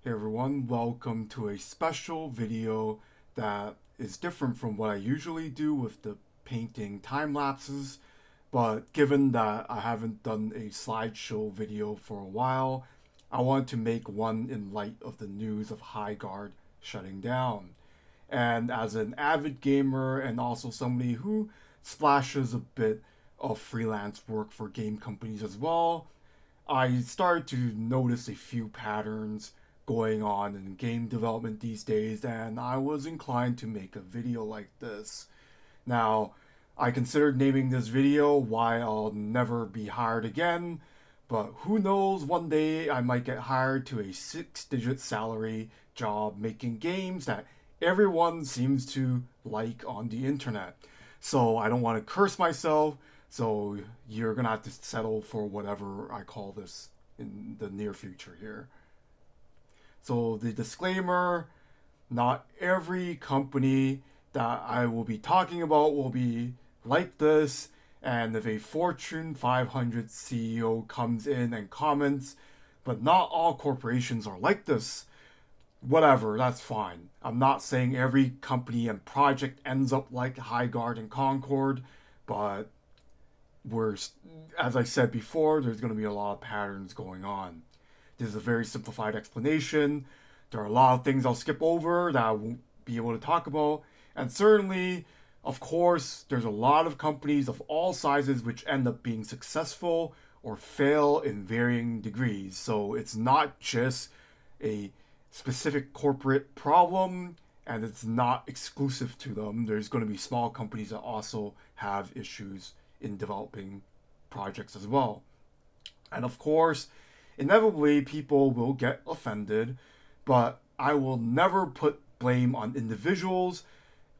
Hey everyone, welcome to a special video that is different from what I usually do with the painting time lapses. But given that I haven't done a slideshow video for a while, I wanted to make one in light of the news of highguard shutting down. And as an avid gamer and also somebody who splashes a bit of freelance work for game companies as well, I started to notice a few patterns going on in game development these days, and I was inclined to make a video like this. Now, I considered naming this video Why I'll Never Be Hired Again, but who knows, one day I might get hired to a six-digit salary job making games that everyone seems to like on the internet. So I don't want to curse myself, so you're gonna have to settle for whatever I call this in the near future here. So the disclaimer, not every company that I will be talking about will be like this. And if a Fortune 500 CEO comes in and comments, but not all corporations are like this, whatever, that's fine. I'm not saying every company and project ends up like Highguard and Concord, but we're, as I said before, there's going to be a lot of patterns going on. This is a very simplified explanation. There are a lot of things I'll skip over that I won't be able to talk about. And certainly, of course, there's a lot of companies of all sizes which end up being successful or fail in varying degrees. So it's not just a specific corporate problem and it's not exclusive to them. There's going to be small companies that also have issues in developing projects as well. And of course, inevitably, people will get offended, but I will never put blame on individuals,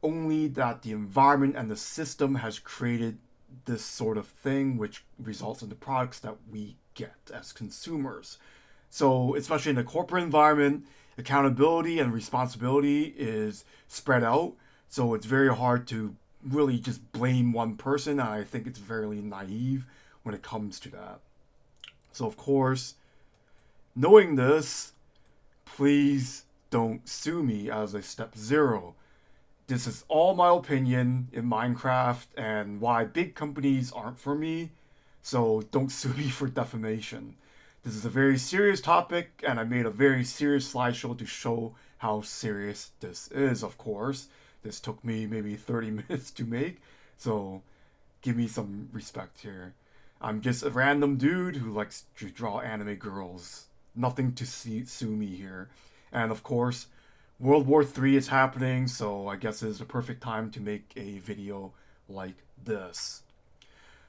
only that the environment and the system has created this sort of thing, which results in the products that we get as consumers. So, especially in the corporate environment, accountability and responsibility is spread out. So, it's very hard to really just blame one person. And I think it's very naive when it comes to that. So, of course, knowing this, please don't sue me as a step zero. This is all my opinion in Minecraft and why big companies aren't for me. So don't sue me for defamation. This is a very serious topic, and I made a very serious slideshow to show how serious this is, of course. This took me maybe 30 minutes to make, so give me some respect here. I'm just a random dude who likes to draw anime girls. Nothing to sue me here. And of course, World War III is happening, so I guess it's the perfect time to make a video like this.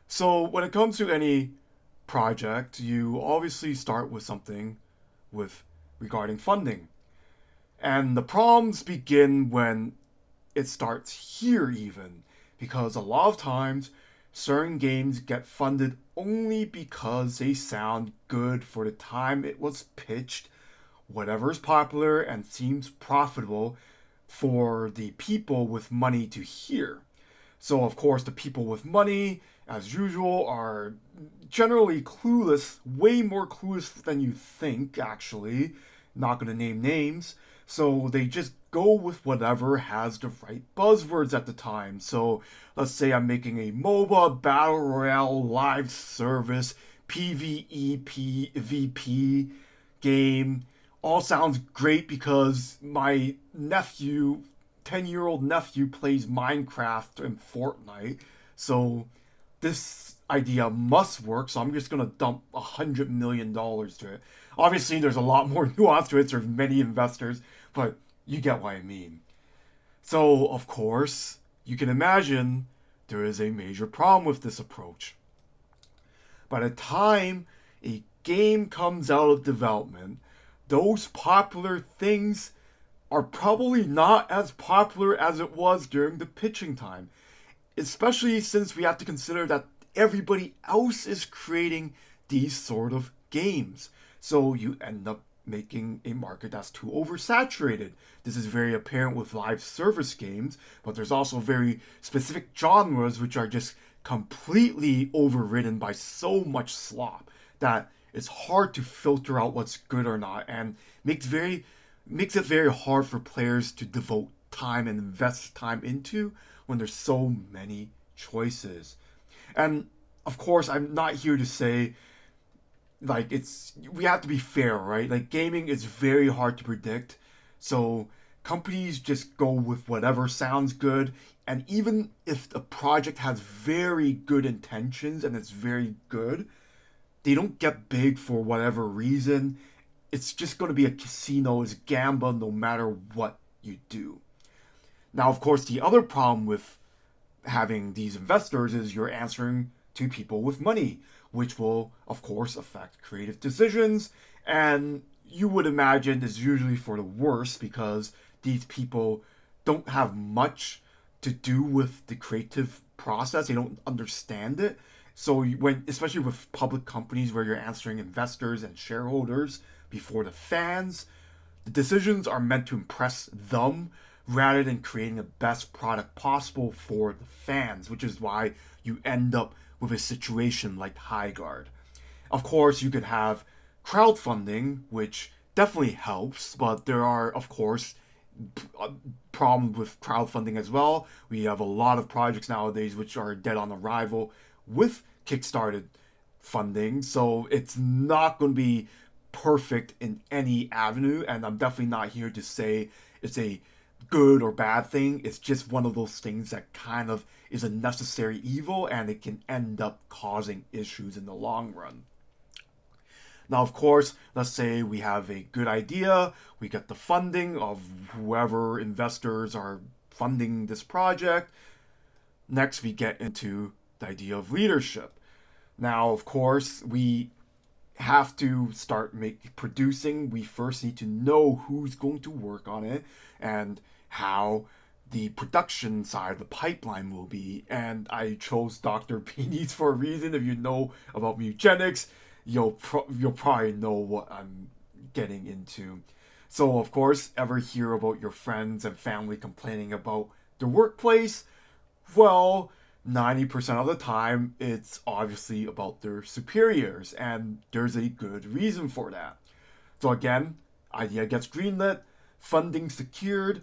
So when it comes to any project, you obviously start with something with regarding funding. And the problems begin when it starts here even, because a lot of times certain games get funded only because they sound good for the time it was pitched, whatever's popular and seems profitable for the people with money to hear. So, of course, the people with money, as usual, are generally clueless, way more clueless than you think, actually. Not going to name names. So they just go with whatever has the right buzzwords at the time. So let's say I'm making a MOBA Battle Royale live service PvE PvP game. All sounds great because my nephew, 10-year-old nephew, plays Minecraft and Fortnite. So this idea must work, so I'm just gonna dump $100 million to it. Obviously, there's a lot more nuance to it. There's many investors, but you get what I mean. So, of course, you can imagine there is a major problem with this approach. By the time a game comes out of development, those popular things are probably not as popular as it was during the pitching time, especially since we have to consider that everybody else is creating these sort of games. So you end up making a market that's too oversaturated. This is very apparent with live service games, but there's also very specific genres which are just completely overridden by so much slop that it's hard to filter out what's good or not, and makes it very hard for players to devote time and invest time into when there's so many choices. And of course, I'm not here to say like we have to be fair, right? Like gaming is very hard to predict. So companies just go with whatever sounds good, and even if a project has very good intentions and it's very good, they don't get big for whatever reason. It's just going to be a casino, it's gamble no matter what you do. Now, of course, the other problem with having these investors is you're answering to people with money, which will, of course, affect creative decisions. And you would imagine is usually for the worse because these people don't have much to do with the creative process. They don't understand it. So when, especially with public companies where you're answering investors and shareholders before the fans, the decisions are meant to impress them rather than creating the best product possible for the fans, which is why you end up with a situation like highguard. Of course, you could have crowdfunding, which definitely helps, but there are, of course, problems with crowdfunding as well. We have a lot of projects nowadays which are dead on arrival with Kickstarted funding, so it's not going to be perfect in any avenue, and I'm definitely not here to say it's a good or bad thing. It's just one of those things that kind of is a necessary evil, and it can end up causing issues in the long run. Now, of course, let's say we have a good idea, we get the funding of whoever investors are funding this project. Next, we get into the idea of leadership. Now, of course, we have to start producing. We first need to know who's going to work on it and how the production side of the pipeline will be. And I chose Dr. Peonies for a reason. If you know about eugenics, you'll probably know what I'm getting into. So, of course, ever hear about your friends and family complaining about the workplace? Well, 90% of the time, it's obviously about their superiors, and there's a good reason for that. So again, idea gets greenlit, funding secured.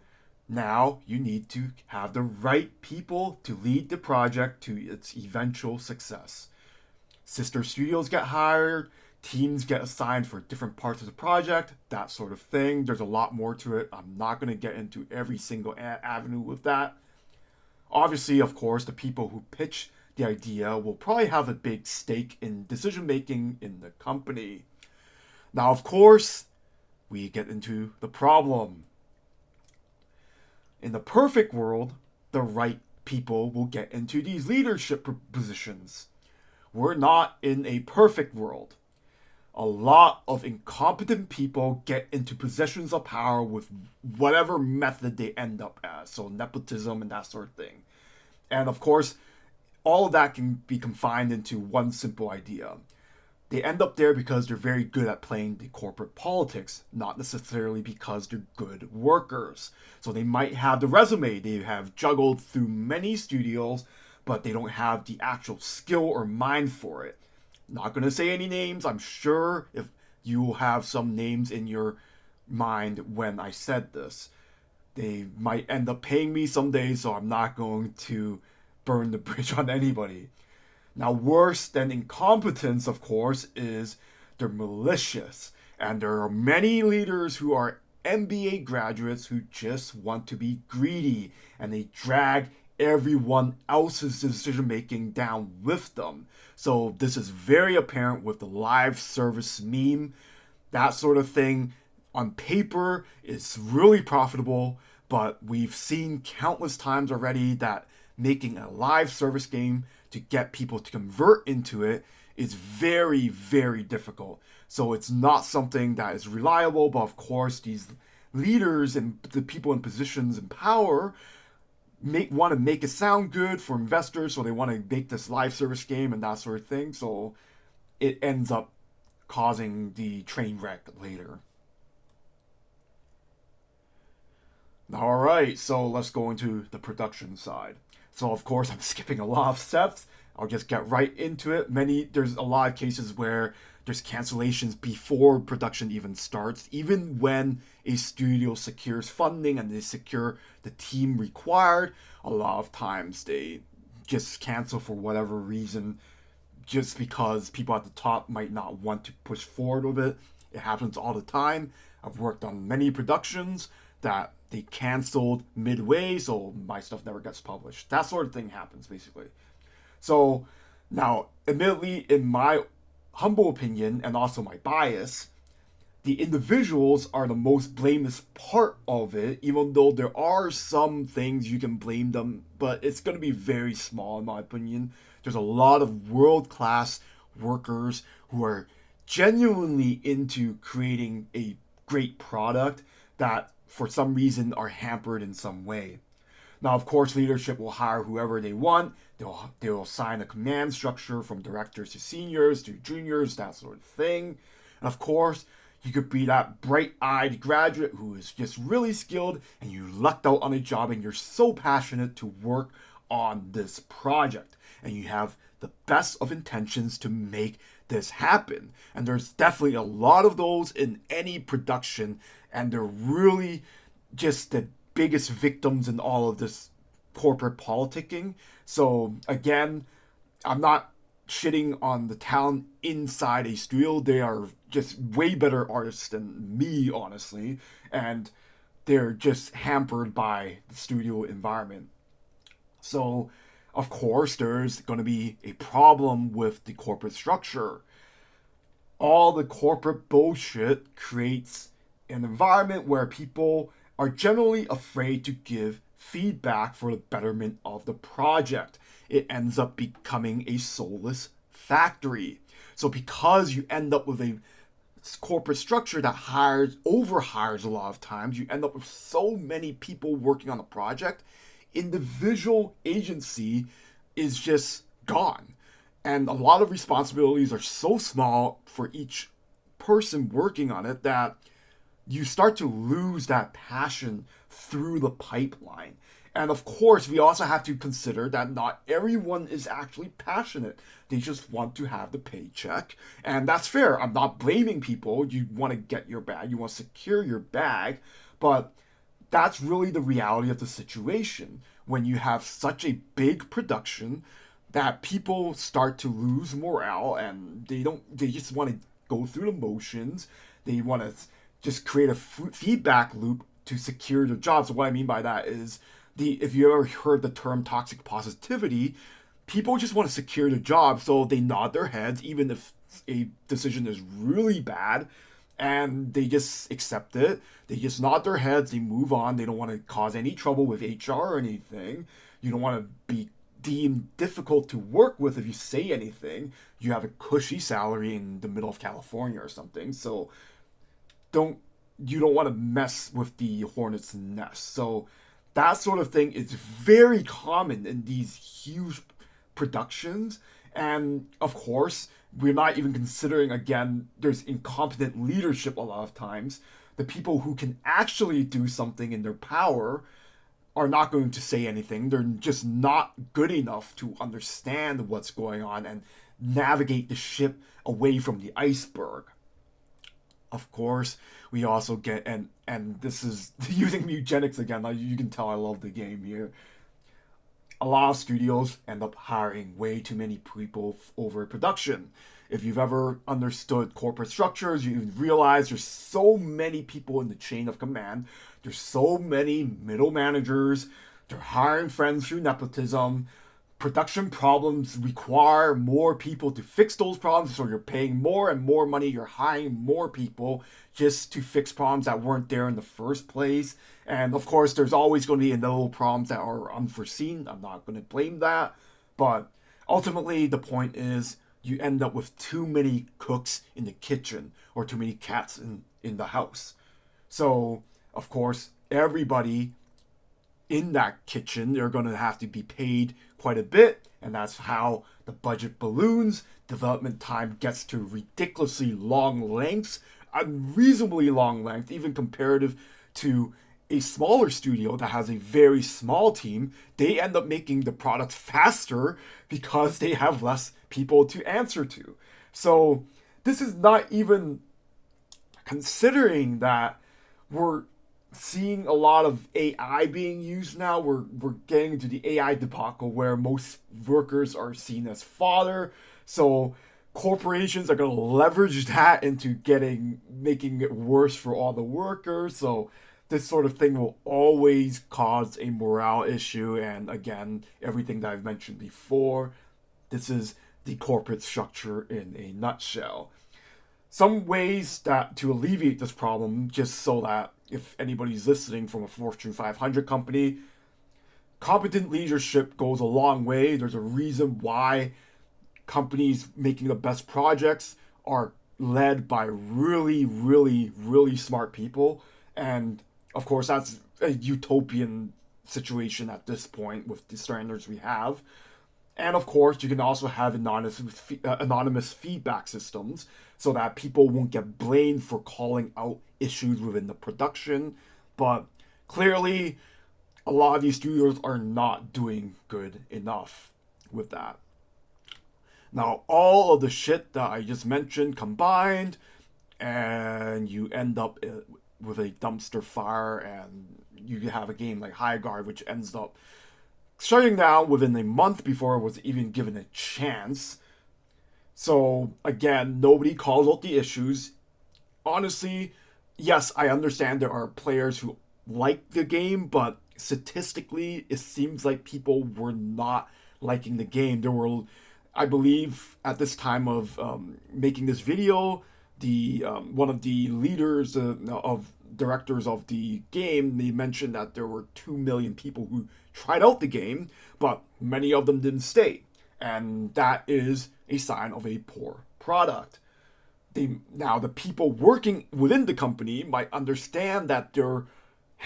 Now you need to have the right people to lead the project to its eventual success. Sister studios get hired, teams get assigned for different parts of the project, that sort of thing. There's a lot more to it. I'm not going to get into every single avenue with that. Obviously, of course, the people who pitch the idea will probably have a big stake in decision making in the company. Now, of course, we get into the problem. In the perfect world, the right people will get into these leadership positions. We're not in a perfect world. A lot of incompetent people get into positions of power with whatever method they end up as. So nepotism and that sort of thing. And of course, all of that can be confined into one simple idea. They end up there because they're very good at playing the corporate politics, not necessarily because they're good workers. So they might have the resume, they have juggled through many studios, but they don't have the actual skill or mind for it. Not going to say any names. I'm sure if you will have some names in your mind when I said this. They might end up paying me someday, so I'm not going to burn the bridge on anybody. Now, worse than incompetence, of course, is they're malicious. And there are many leaders who are MBA graduates who just want to be greedy, and they drag everyone else's decision making down with them. So this is very apparent with the live service meme. That sort of thing on paper is really profitable, but we've seen countless times already that making a live service game to get people to convert into it is very, very difficult. So it's not something that is reliable, but of course these leaders and the people in positions in power want to make it sound good for investors, so they want to make this live service game and that sort of thing. So it ends up causing the train wreck later. Alright, so let's go into the production side. So of course I'm skipping a lot of steps. I'll just get right into it. There's a lot of cases where there's cancellations before production even starts, even when a studio secures funding and they secure the team required. A lot of times they just cancel for whatever reason, just because people at the top might not want to push forward with it. It happens all the time. I've worked on many productions that they canceled midway, so my stuff never gets published. That sort of thing happens, basically. So, now, admittedly, in my humble opinion and also my bias, the individuals are the most blameless part of it, even though there are some things you can blame them, but it's going to be very small in my opinion. There's a lot of world class workers who are genuinely into creating a great product that for some reason are hampered in some way. Now, of course, leadership will hire whoever they want. They'll assign a command structure from directors to seniors to juniors, that sort of thing. And of course, you could be that bright-eyed graduate who is just really skilled and you lucked out on a job and you're so passionate to work on this project. And you have the best of intentions to make this happen. And there's definitely a lot of those in any production, and they're really just the biggest victims in all of this corporate politicking. So again, I'm not shitting on the talent inside a studio. They are just way better artists than me, honestly, and they're just hampered by the studio environment. So, of course, there's going to be a problem with the corporate structure. All the corporate bullshit creates an environment where people are generally afraid to give feedback for the betterment of the project. It ends up becoming a soulless factory. So because you end up with a corporate structure that overhires a lot of times, you end up with so many people working on a project, individual agency is just gone. And a lot of responsibilities are so small for each person working on it that you start to lose that passion through the pipeline. And of course, we also have to consider that not everyone is actually passionate. They just want to have the paycheck. And that's fair. I'm not blaming people. You want to get your bag, you want to secure your bag. But that's really the reality of the situation. When you have such a big production that people start to lose morale and they just want to go through the motions. They want to just create a feedback loop to secure their jobs. So what I mean by that is, if you ever heard the term toxic positivity, people just want to secure their job, so they nod their heads even if a decision is really bad, and they just accept it. They just nod their heads, they move on. They don't want to cause any trouble with HR or anything. You don't want to be deemed difficult to work with if you say anything. You have a cushy salary in the middle of California or something, so you don't want to mess with the hornet's nest. So that sort of thing is very common in these huge productions. And of course, we're not even considering, again, there's incompetent leadership a lot of times. The people who can actually do something in their power are not going to say anything. They're just not good enough to understand what's going on and navigate the ship away from the iceberg. Of course, we also get, and this is using eugenics again. You can tell I love the game here. A lot of studios end up hiring way too many people over production. If you've ever understood corporate structures, you realize there's so many people in the chain of command. There's so many middle managers. They're hiring friends through nepotism. Production problems require more people to fix those problems, so you're paying more and more money. You're hiring more people just to fix problems that weren't there in the first place. And of course, there's always going to be inevitable problems that are unforeseen. I'm not going to blame that. But ultimately, the point is you end up with too many cooks in the kitchen or too many cats in the house. So, of course, everybody in that kitchen, they're going to have to be paid quite a bit, and that's how the budget balloons. Development time gets to ridiculously long lengths, unreasonably long length, even comparative to a smaller studio that has a very small team, they end up making the product faster because they have less people to answer to. So this is not even considering that we're seeing a lot of AI being used now. We're getting into the AI debacle where most workers are seen as fodder. So corporations are going to leverage that into making it worse for all the workers. So this sort of thing will always cause a morale issue. And again, everything that I've mentioned before, this is the corporate structure in a nutshell. Some ways that to alleviate this problem, just so that if anybody's listening from a Fortune 500 company, competent leadership goes a long way. There's a reason why companies making the best projects are led by really, really, really smart people. And of course, that's a utopian situation at this point with the standards we have. And of course, you can also have anonymous feedback systems so that people won't get blamed for calling out issues within the production. But clearly, a lot of these studios are not doing good enough with that. Now, all of the shit that I just mentioned combined, and you end up with a dumpster fire, and you have a game like highguard, which ends up shutting down within a month before it was even given a chance. So again, nobody calls out the issues. Honestly, yes, I understand there are players who like the game, but statistically, it seems like people were not liking the game. There were, I believe, at this time of making this video, the one of the leaders of directors of the game, they mentioned that there were 2 million people who tried out the game, but many of them didn't stay. And that is a sign of a poor product. Now, the people working within the company might understand that there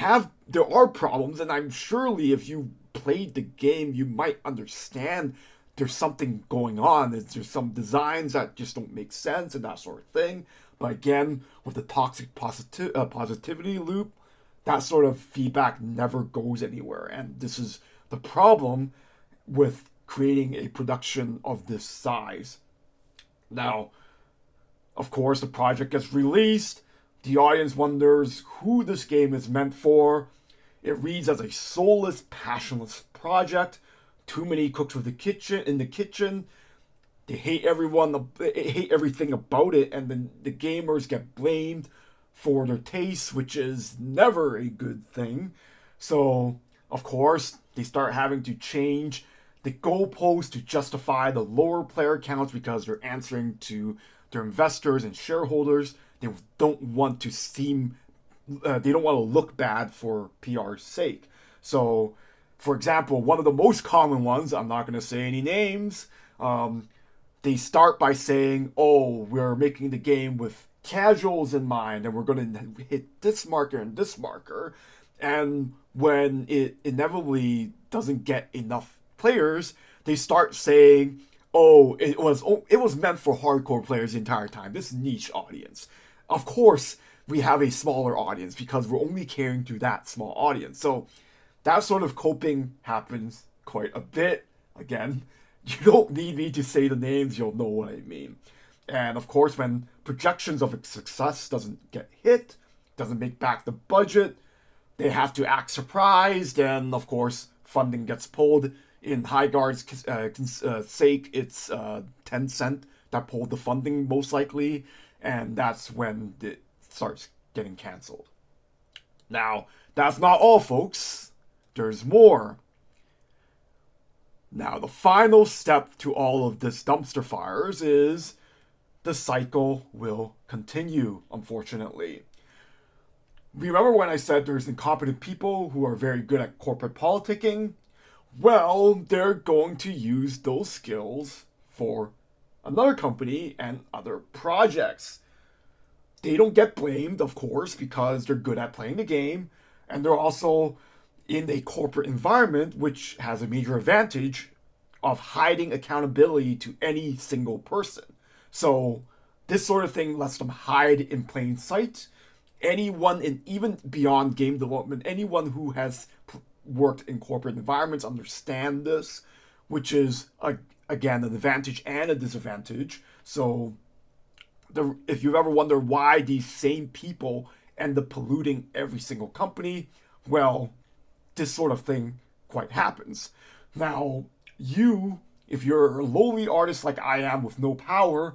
are problems, and I'm surely if you played the game, you might understand there's something going on. There's some designs that just don't make sense and that sort of thing. But again, with the toxic positivity loop, that sort of feedback never goes anywhere. And this is the problem with creating a production of this size. Now, of course, the project gets released. The audience wonders who this game is meant for. It reads as a soulless, passionless project. Too many cooks in the kitchen. They hate everyone. They hate everything about it, and then the gamers get blamed for their tastes, which is never a good thing. So, of course, they start having to change the goalposts to justify the lower player counts because they're answering to their investors and shareholders. They don't want to they don't want to look bad for PR's sake. So, for example, one of the most common ones, I'm not going to say any names, they start by saying, oh, we're making the game with casuals in mind, and we're going to hit this marker and this marker. And when it inevitably doesn't get enough players, they start saying, oh, it was meant for hardcore players the entire time, this niche audience. Of course, we have a smaller audience because we're only catering to that small audience. So that sort of coping happens quite a bit. Again, you don't need me to say the names, you'll know what I mean. And of course, when projections of success doesn't get hit, doesn't make back the budget, they have to act surprised, and of course, funding gets pulled. In highguard's sake, it's Tencent that pulled the funding most likely, and that's when it starts getting canceled. Now, that's not all, folks. There's more. Now, the final step to all of this dumpster fires is the cycle will continue, unfortunately. Remember when I said there's incompetent people who are very good at corporate politicking? Well, they're going to use those skills for another company and other projects. They don't get blamed, of course, because they're good at playing the game, and they're also in a corporate environment which has a major advantage of hiding accountability to any single person. So this sort of thing lets them hide in plain sight, anyone, in even beyond game development, anyone who has worked in corporate environments understand this, which is again an advantage and a disadvantage. So if you've ever wondered why these same people end up polluting every single company, well, this sort of thing quite happens. Now, if you're a lowly artist like I am with no power,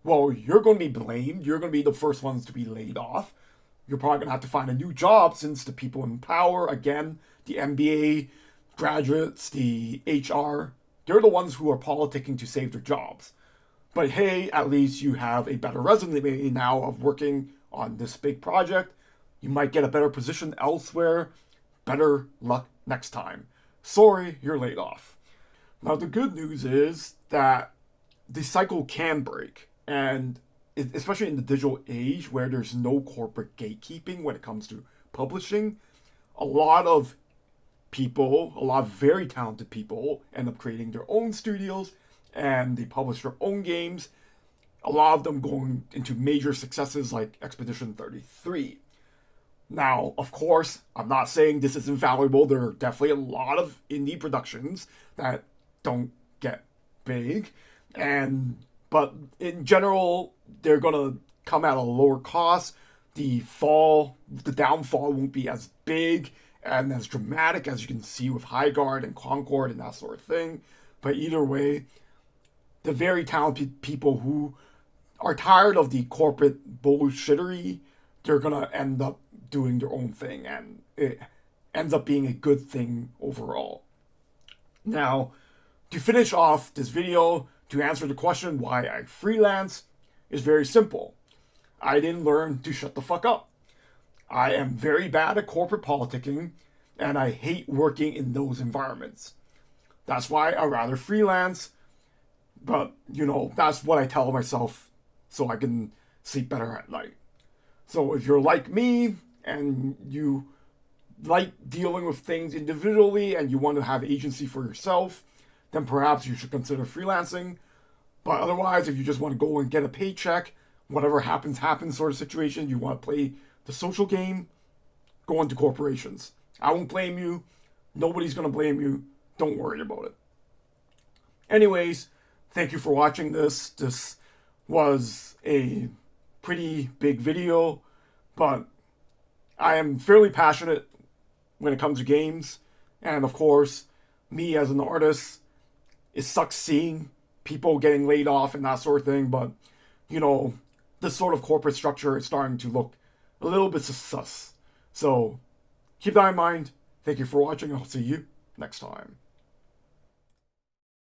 well, you're going to be blamed. You're going to be the first ones to be laid off. You're probably going to have to find a new job since the people in power, again, the MBA graduates, the HR, they're the ones who are politicking to save their jobs. But hey, at least you have a better resume now of working on this big project. You might get a better position elsewhere. Better luck next time. Sorry, you're laid off. Now, the good news is that the cycle can break, and especially in the digital age where there's no corporate gatekeeping when it comes to publishing, a lot of people, a lot of very talented people, end up creating their own studios and they publish their own games. A lot of them going into major successes like Expedition 33. Now, of course, I'm not saying this is invaluable. There are definitely a lot of indie productions that don't get big, but in general, they're gonna come at a lower cost. The downfall won't be as big and as dramatic as you can see with highguard and Concord and that sort of thing. But either way, the very talented people who are tired of the corporate bullshittery, they're gonna end up doing their own thing, and it ends up being a good thing overall. Now, to finish off this video, to answer the question why I freelance, is very simple. I didn't learn to shut the fuck up. I am very bad at corporate politicking, and I hate working in those environments. That's why I rather freelance, but, that's what I tell myself so I can sleep better at night. So if you're like me, and you like dealing with things individually, and you want to have agency for yourself, then perhaps you should consider freelancing. But otherwise, if you just want to go and get a paycheck, whatever happens, happens sort of situation, you want to play the social game, go into corporations. I won't blame you. Nobody's going to blame you. Don't worry about it. Anyways, thank you for watching this. This was a pretty big video, but I am fairly passionate when it comes to games. And of course, me as an artist, it sucks seeing people getting laid off and that sort of thing. But, this sort of corporate structure is starting to look a little bit sus. So keep that in mind. Thank you for watching. I'll see you next time.